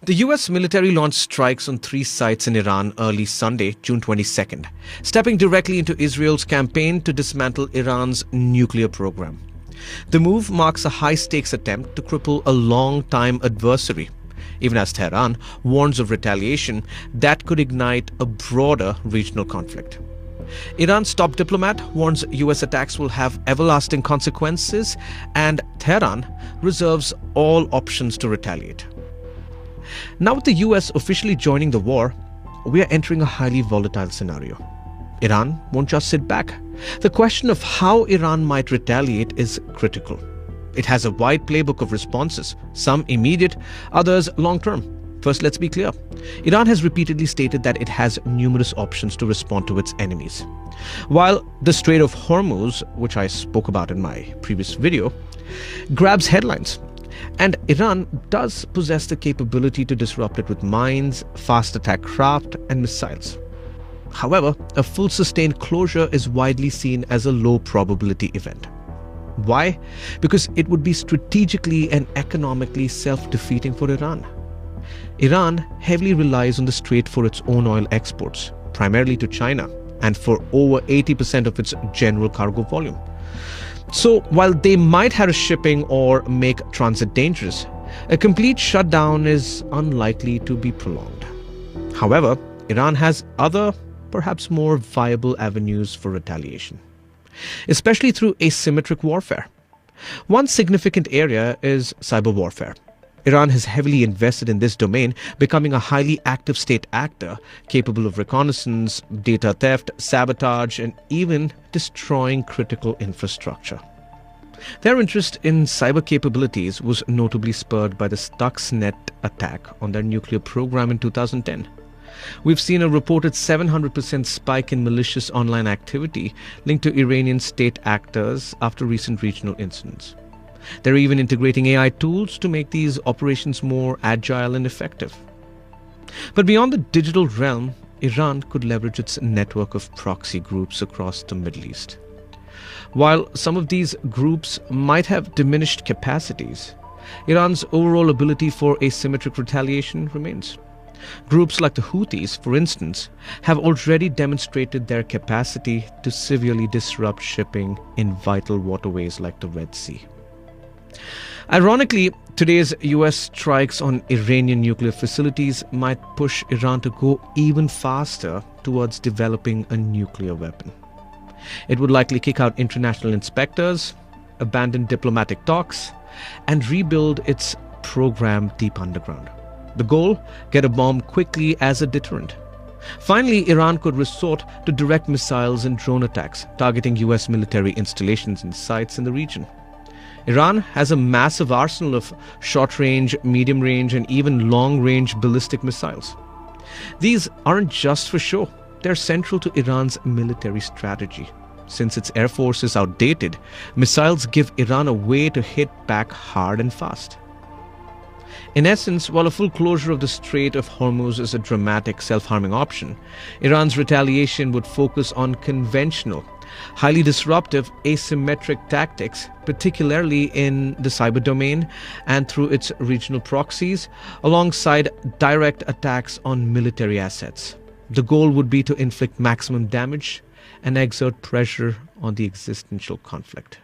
The US military launched strikes on 3 sites in Iran early Sunday, June 22nd, stepping directly into Israel's campaign to dismantle Iran's nuclear program. The move marks a high-stakes attempt to cripple a long-time adversary, even as Tehran warns of retaliation that could ignite a broader regional conflict. Iran's top diplomat warns US attacks will have everlasting consequences, and Tehran reserves all options to retaliate. Now, with the US officially joining the war, we are entering a highly volatile scenario. Iran won't just sit back. The question of how Iran might retaliate is critical. It has a wide playbook of responses, some immediate, others long-term. First, let's be clear. Iran has repeatedly stated that it has numerous options to respond to its enemies. While the Strait of Hormuz, which I spoke about in my previous video, grabs headlines, and Iran does possess the capability to disrupt it with mines, fast attack craft, and missiles. However, a full sustained closure is widely seen as a low probability event. Why? Because it would be strategically and economically self-defeating for Iran. Iran heavily relies on the strait for its own oil exports, primarily to China, and for over 80% of its general cargo volume. So while they might harass shipping or make transit dangerous, a complete shutdown is unlikely to be prolonged. However, Iran has other, perhaps more viable avenues for retaliation, especially through asymmetric warfare. One significant area is cyber warfare. Iran has heavily invested in this domain, becoming a highly active state actor capable of reconnaissance, data theft, sabotage, and even destroying critical infrastructure. Their interest in cyber capabilities was notably spurred by the Stuxnet attack on their nuclear program in 2010. We've seen a reported 700% spike in malicious online activity linked to Iranian state actors after recent regional incidents. They're even integrating AI tools to make these operations more agile and effective. But beyond the digital realm, Iran could leverage its network of proxy groups across the Middle East. While some of these groups might have diminished capacities, Iran's overall ability for asymmetric retaliation remains. Groups like the Houthis, for instance, have already demonstrated their capacity to severely disrupt shipping in vital waterways like the Red Sea. Ironically, today's US strikes on Iranian nuclear facilities might push Iran to go even faster towards developing a nuclear weapon. It would likely kick out international inspectors, abandon diplomatic talks, and rebuild its program deep underground. The goal? Get a bomb quickly as a deterrent. Finally, Iran could resort to direct missiles and drone attacks, targeting US military installations and sites in the region. Iran has a massive arsenal of short-range, medium-range, and even long-range ballistic missiles. These aren't just for show. They're central to Iran's military strategy. Since its air force is outdated, missiles give Iran a way to hit back hard and fast. In essence, while a full closure of the Strait of Hormuz is a dramatic self-harming option, Iran's retaliation would focus on conventional, highly disruptive, asymmetric tactics, particularly in the cyber domain and through its regional proxies, alongside direct attacks on military assets. The goal would be to inflict maximum damage and exert pressure on the existential conflict.